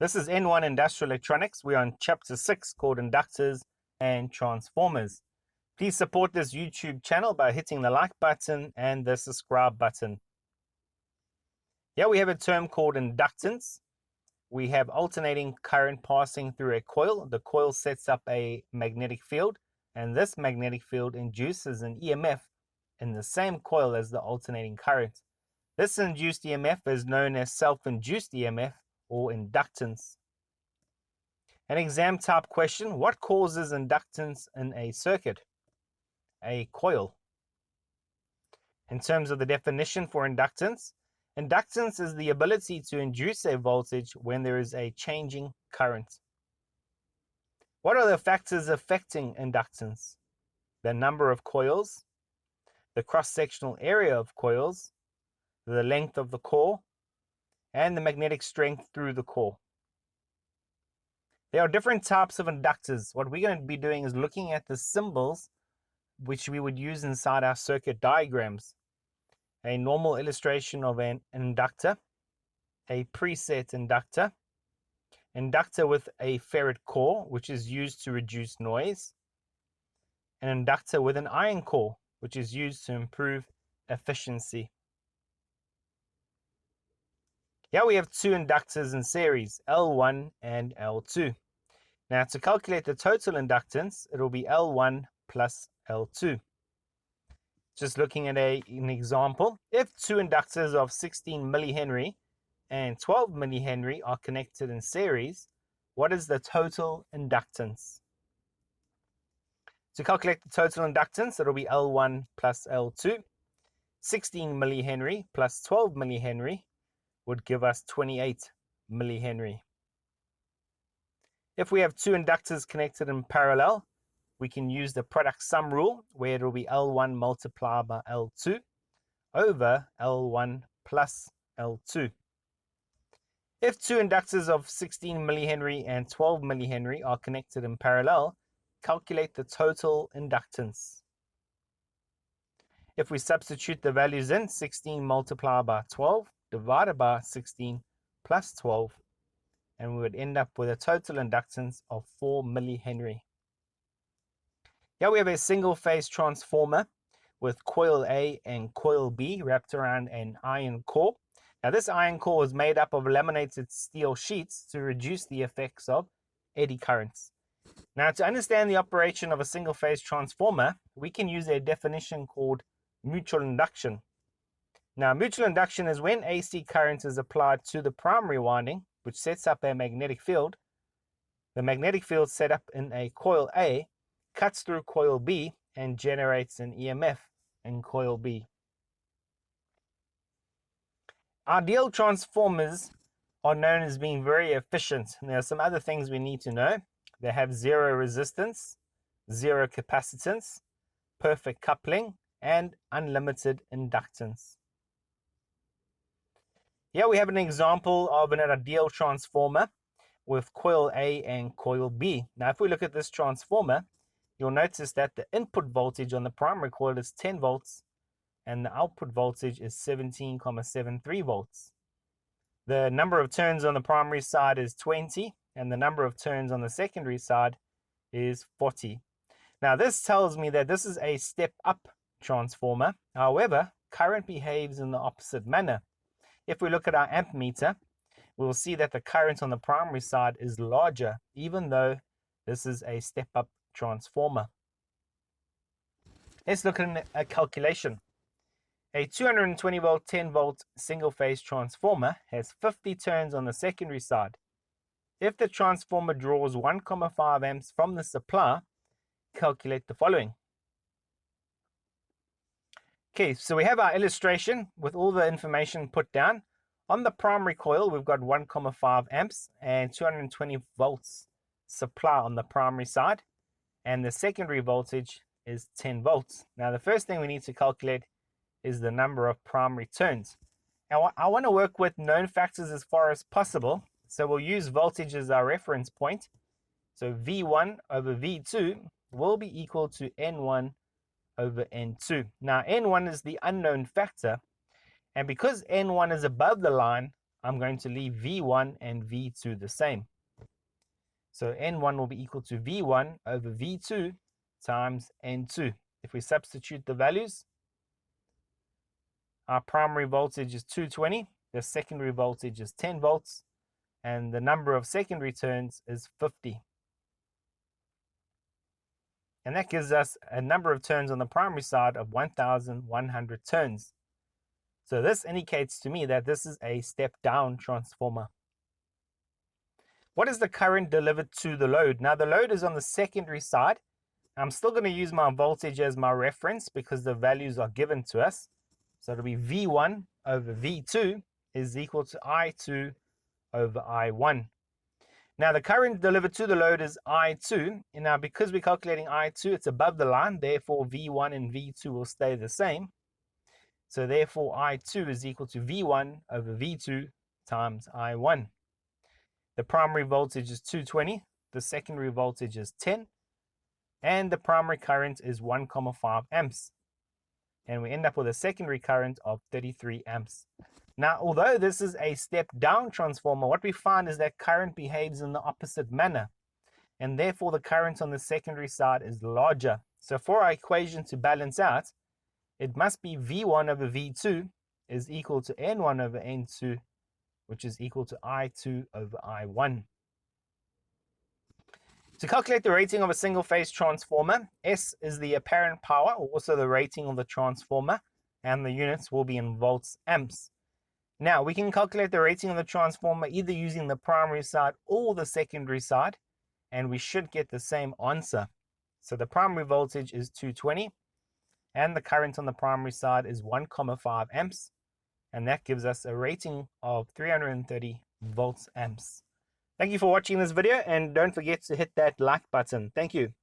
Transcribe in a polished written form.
This is N1 Industrial Electronics. We're on Chapter 6 called Inductors and Transformers. Please support this YouTube channel by hitting the like button and the subscribe button. Here we have a term called inductance. We have alternating current passing through a coil. The coil sets up a magnetic field, and this magnetic field induces an EMF in the same coil as the alternating current. This induced EMF is known as self-induced EMF or inductance. An exam type question: what causes inductance in a circuit? A coil. In terms of the definition for inductance, inductance is the ability to induce a voltage when there is a changing current. What are the factors affecting inductance? The number of coils, the cross-sectional area of coils, the length of the core, and the magnetic strength through the core. There are different types of inductors. What we're going to be doing is looking at the symbols which we would use inside our circuit diagrams. A normal illustration of an inductor, a preset inductor, inductor with a ferrite core, which is used to reduce noise, an inductor with an iron core, which is used to improve efficiency. Here we have two inductors in series, L1 and L2. Now to calculate the total inductance, it will be L1 plus L2. Just looking at an example, if two inductors of 16 millihenry and 12 millihenry are connected in series, what is the total inductance? To calculate the total inductance, it will be L1 plus L2. 16 millihenry plus 12 millihenry would give us 28 millihenry. If we have two inductors connected in parallel, we can use the product sum rule, where it will be L1 multiplied by L2 over L1 plus L2. If two inductors of 16 millihenry and 12 millihenry are connected in parallel, calculate the total inductance. If we substitute the values in, 16 multiplied by 12 divided by 16 plus 12, and we would end up with a total inductance of 4 millihenry. Here we have a single phase transformer with coil A and coil B wrapped around an iron core. Now this iron core is made up of laminated steel sheets to reduce the effects of eddy currents. Now to understand the operation of a single phase transformer, we can use a definition called mutual induction. Now mutual induction is when AC current is applied to the primary winding, which sets up a magnetic field. The magnetic field set up in a coil A cuts through coil B and generates an EMF in coil B. Ideal transformers are known as being very efficient. There are some other things we need to know. They have zero resistance, zero capacitance, perfect coupling, and unlimited inductance. Here we have an example of an ideal transformer with coil A and coil B. Now if we look at this transformer, you'll notice that the input voltage on the primary coil is 10 volts and the output voltage is 17.73 volts. The number of turns on the primary side is 20 and the number of turns on the secondary side is 40. Now this tells me that this is a step-up transformer. However, current behaves in the opposite manner. If we look at our ammeter, we'll see that the current on the primary side is larger, even though this is a step-up transformer. Let's look at a calculation. A 220 volt 10 volt single phase transformer has 50 turns on the secondary side. If the transformer draws 1.5 amps from the supply, calculate the following. Okay, so we have our illustration with all the information put down. On the primary coil, we've got 1.5 amps and 220 volts supply on the primary side, and the secondary voltage is 10 volts. Now the first thing we need to calculate is the number of primary turns. Now I want to work with known factors as far as possible, so we'll use voltage as our reference point. So V1 over V2 will be equal to N1 over N2. Now N1 is the unknown factor, and because N1 is above the line, I'm going to leave V1 and V2 the same. So N1 will be equal to V1 over V2 times N2. If we substitute the values, our primary voltage is 220, the secondary voltage is 10 volts, and the number of secondary turns is 50. And that gives us a number of turns on the primary side of 1,100 turns. So this indicates to me that this is a step-down transformer. What is the current delivered to the load? Now the load is on the secondary side. I'm still going to use my voltage as my reference because the values are given to us. So it'll be V1 over V2 is equal to I2 over I1. Now the current delivered to the load is I2. And now because we're calculating I2, it's above the line. Therefore V1 and V2 will stay the same. So therefore I2 is equal to V1 over V2 times I1. The primary voltage is 220. The secondary voltage is 10. And the primary current is 1,5 amps. And we end up with a secondary current of 33 amps. Now, although this is a step-down transformer, what we find is that current behaves in the opposite manner. And therefore, the current on the secondary side is larger. So for our equation to balance out, it must be V1 over V2 is equal to N1 over N2, which is equal to I2 over I1. To calculate the rating of a single-phase transformer, S is the apparent power, or also the rating of the transformer, and the units will be in volts amps. Now, we can calculate the rating of the transformer either using the primary side or the secondary side, and we should get the same answer. So the primary voltage is 220, and the current on the primary side is 1,5 amps, and that gives us a rating of 330 volts amps. Thank you for watching this video, and don't forget to hit that like button. Thank you.